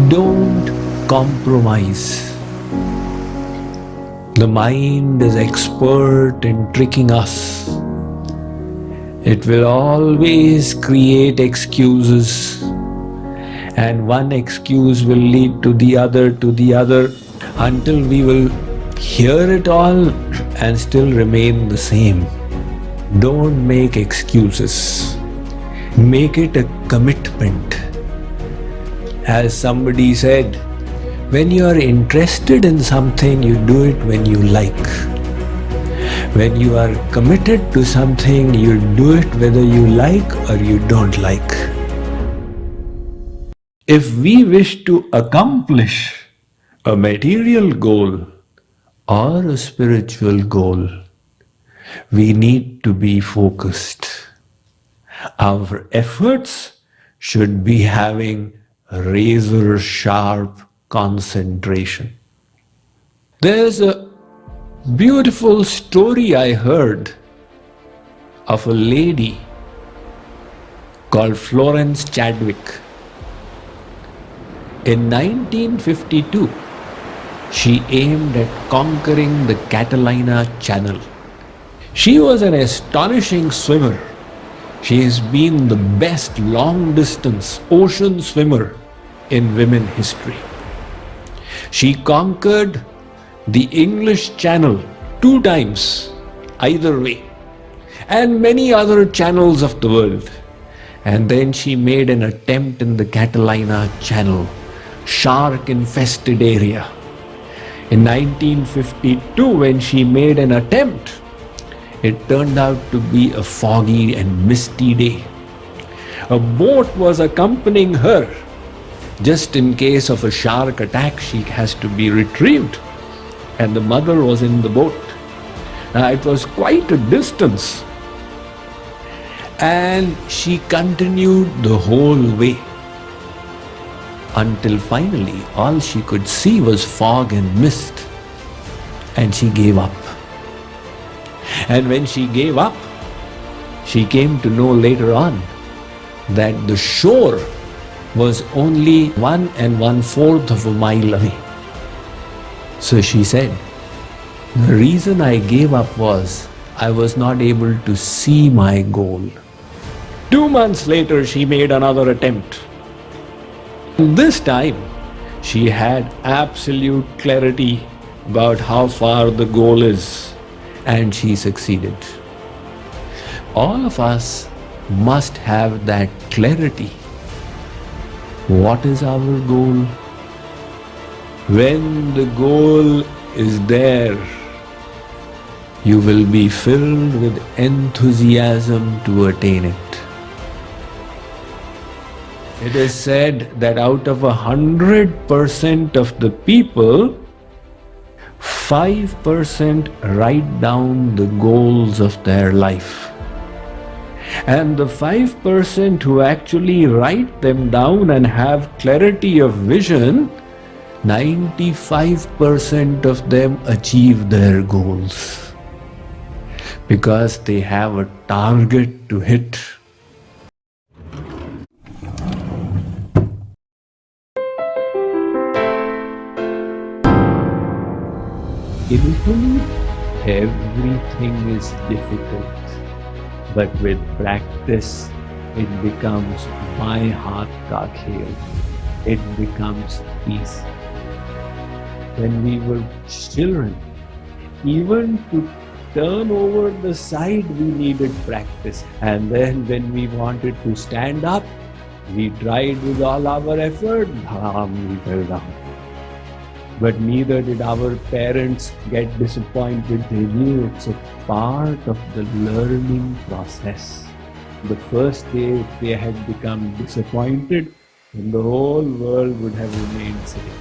Don't compromise. The mind is expert in tricking us. It will always create excuses, and one excuse will lead to the other, until we will hear it all and still remain the same. Don't make excuses. Make it a commitment. As somebody said, when you are interested in something, you do it when you like. When you are committed to something, you do it whether you like or you don't like. If we wish to accomplish a material goal or a spiritual goal, we need to be focused. Our efforts should be having razor sharp concentration. There's a beautiful story I heard of a lady called Florence Chadwick. In 1952, she aimed at conquering the Catalina Channel. She was an astonishing swimmer. She has been the best long-distance ocean swimmer in women history. She conquered the English Channel 2 times, either way, and many other channels of the world. And then she made an attempt in the Catalina Channel, shark-infested area. In 1952, when she made an attempt, it turned out to be a foggy and misty day. A boat was accompanying her. Just in case of a shark attack, she has to be retrieved. And the mother was in the boat. Now, it was quite a distance. And she continued the whole way. Until finally, all she could see was fog and mist. And she gave up. And when she gave up, she came to know later on that the shore was only 1 1/4 of a mile away. So she said, the reason I gave up was I was not able to see my goal. 2 months later, she made another attempt. This time, she had absolute clarity about how far the goal is. And she succeeded. All of us must have that clarity. What is our goal? When the goal is there, you will be filled with enthusiasm to attain it. It is said that out of 100% of the people, 5% write down the goals of their life. And the 5% who actually write them down and have clarity of vision, 95% of them achieve their goals. Because they have a target to hit. Initially, everything is difficult, but with practice, it becomes my heart ka khel. It becomes easy. When we were children, even to turn over the side, we needed practice. And then when we wanted to stand up, we tried with all our effort, we fell down. But neither did our parents get disappointed. They knew it's a part of the learning process. The first day, if they had become disappointed, then the whole world would have remained safe.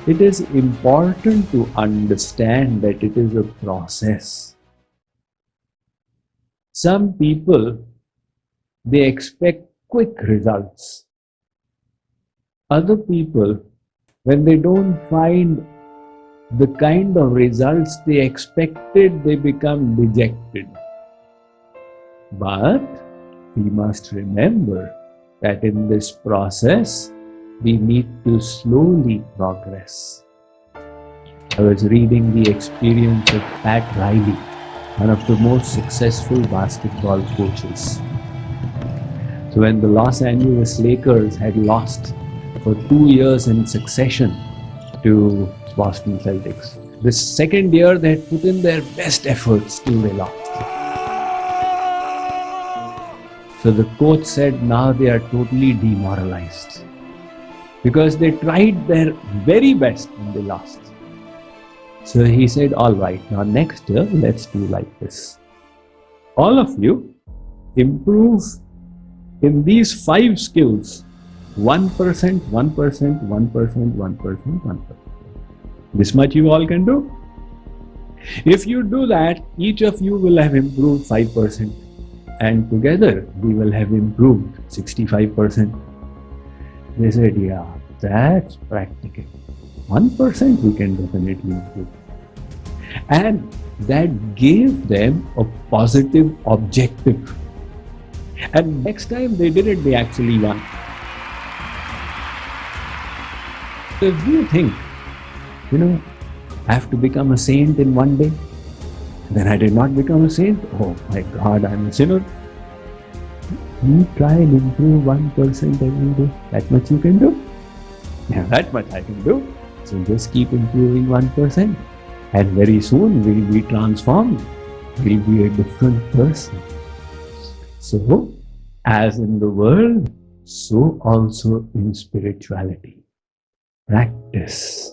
It is important to understand that it is a process. Some people, they expect quick results. Other people, when they don't find the kind of results they expected, they become dejected. But we must remember that in this process, we need to slowly progress. I was reading the experience of Pat Riley, one of the most successful basketball coaches. So when the Los Angeles Lakers had lost for 2 years in succession to Boston Celtics, the second year they had put in their best efforts till they lost. So the coach said now they are totally demoralized because they tried their very best and they lost. So he said, all right, now next year, let's do like this. All of you improve in these 5 skills, 1%, 1%, 1%, 1%, 1%. This much you all can do. If you do that, each of you will have improved 5%. And together, we will have improved 65%. They said, yeah, that's practical. 1% we can definitely improve. And that gave them a positive objective. And next time they did it, they actually won. So if you think, I have to become a saint in one day, then I did not become a saint. Oh my God, I'm a sinner. You try and improve 1% every day. That much you can do. Yeah, that much I can do. So just keep improving 1%. And very soon we'll be transformed. We'll be a different person. So, as in the world, so also in spirituality. Practice.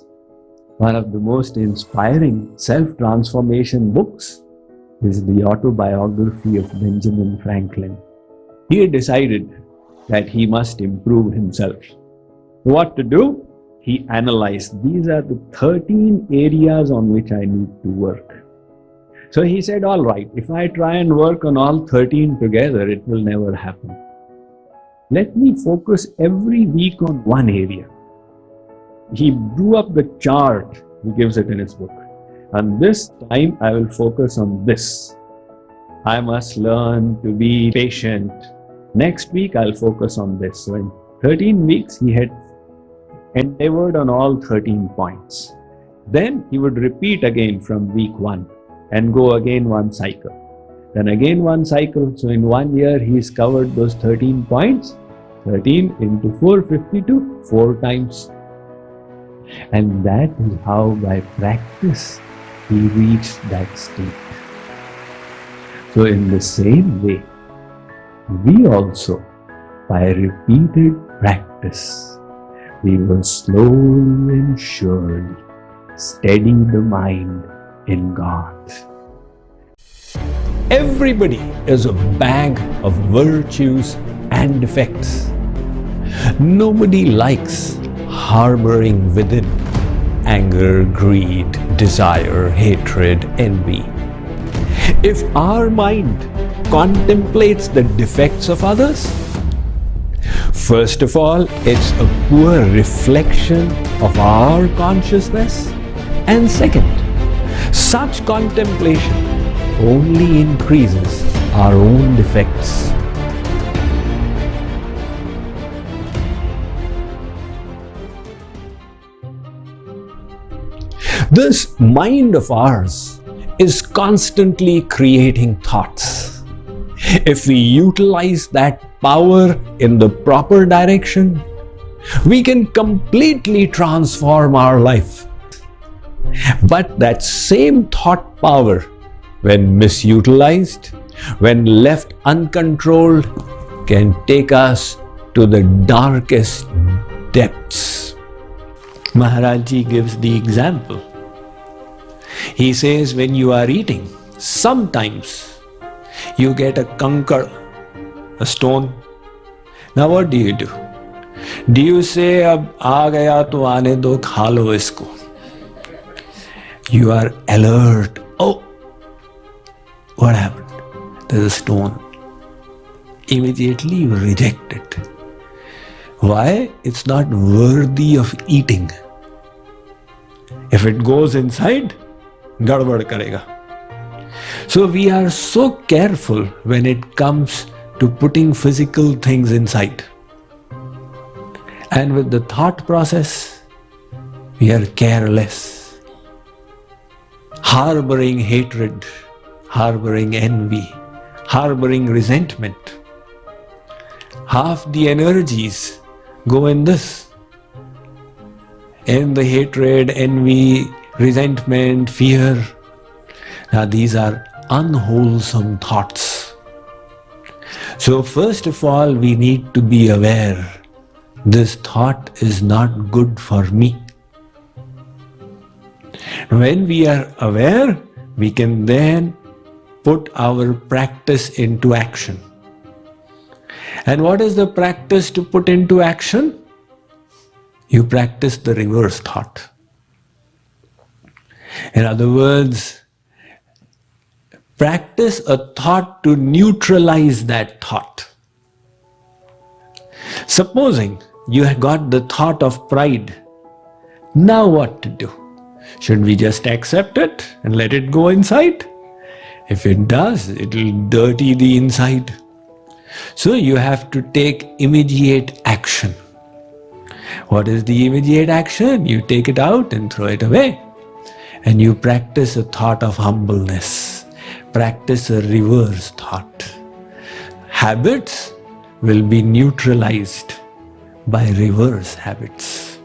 One of the most inspiring self-transformation books is the autobiography of Benjamin Franklin. He had decided that he must improve himself. What to do? He analyzed, these are the 13 areas on which I need to work. So he said, all right, if I try and work on all 13 together, it will never happen. Let me focus every week on one area. He drew up the chart, he gives it in his book. And this time I will focus on this. I must learn to be patient. Next week I'll focus on this. So in 13 weeks he had endeavored on all 13 points. Then he would repeat again from week 1 and go again one cycle. Then again one cycle. So in 1 year he's covered those 13 points. 13 into 452, 4 times. And that is how by practice he reached that state. So in the same way, we also, by repeated practice, we will slowly and surely steady the mind in God. Everybody is a bag of virtues and defects. Nobody likes harboring within anger, greed, desire, hatred, envy. If our mind contemplates the defects of others, first of all, it's a poor reflection of our consciousness. And second, such contemplation only increases our own defects. This mind of ours is constantly creating thoughts. If we utilize that power in the proper direction, we can completely transform our life. But that same thought power, when misutilized, when left uncontrolled, can take us to the darkest depths. Maharaj Ji gives the example. He says, when you are eating, sometimes you get a kankad, a stone. Now what do? Do you say, ab aa gaya to aane do, kha lo isko? You are alert. Oh, what happened? There's a stone. Immediately you reject it. Why? It's not worthy of eating. If it goes inside, gadbad karega. So we are so careful when it comes to putting physical things inside. And with the thought process, we are careless, harboring hatred, harboring envy, harboring resentment. Half the energies go in this, in the hatred, envy, resentment, fear. Now these are unwholesome thoughts. So first of all, we need to be aware, this thought is not good for me. When we are aware, we can then put our practice into action. And what is the practice to put into action? You practice the reverse thought. In other words, practice a thought to neutralize that thought. Supposing you have got the thought of pride, now what to do? Should we just accept it and let it go inside? If it does, it will dirty the inside. So you have to take immediate action. What is the immediate action? You take it out and throw it away. And you practice a thought of humbleness. Practice a reverse thought. Habits will be neutralized by reverse habits.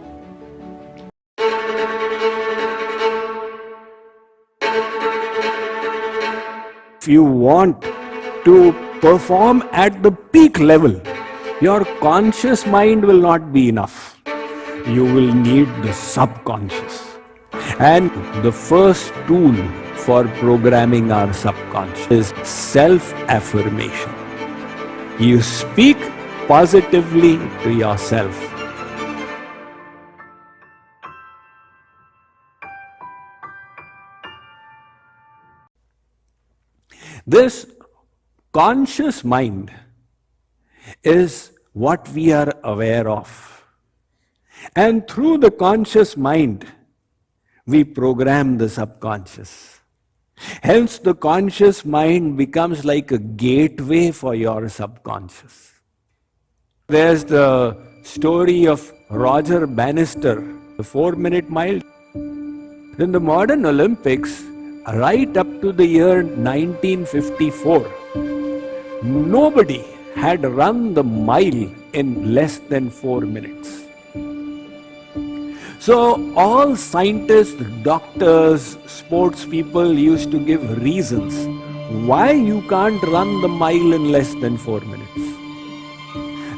If you want to perform at the peak level, your conscious mind will not be enough. You will need the subconscious. And the first tool for programming our subconscious is self-affirmation. You speak positively to yourself. This conscious mind is what we are aware of. And through the conscious mind, we program the subconscious. Hence, the conscious mind becomes like a gateway for your subconscious. There's the story of Roger Bannister, the 4-minute mile. In the modern Olympics, right up to the year 1954, nobody had run the mile in less than 4 minutes. So all scientists, doctors, sports people used to give reasons why you can't run the mile in less than 4 minutes.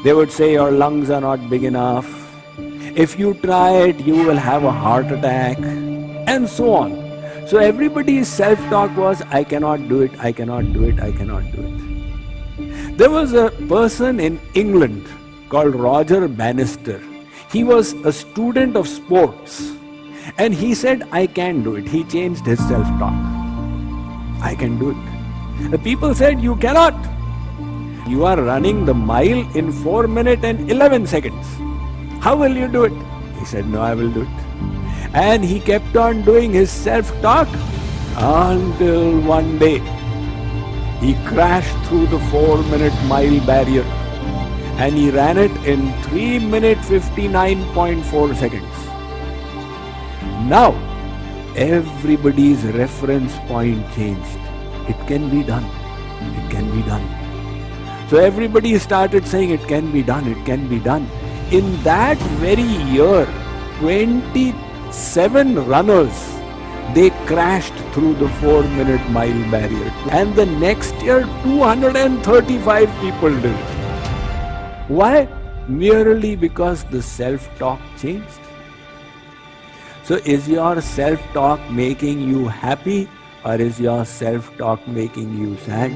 They would say your lungs are not big enough. If you try it, you will have a heart attack, and so on. So everybody's self-talk was, I cannot do it, I cannot do it, I cannot do it. There was a person in England called Roger Bannister. He was a student of sports, and he said, I can do it. He changed his self-talk. I can do it. The people said, you cannot. You are running the mile in 4 minutes and 11 seconds. How will you do it? He said, no, I will do it. And he kept on doing his self-talk until one day he crashed through the 4-minute mile barrier. And he ran it in 3 minutes 59.4 seconds. Now, everybody's reference point changed. It can be done. It can be done. So everybody started saying it can be done, it can be done. In that very year, 27 runners, they crashed through the 4-minute mile barrier. And the next year, 235 people did it. Why? Merely because the self-talk changed. So is your self-talk making you happy, or is your self-talk making you sad?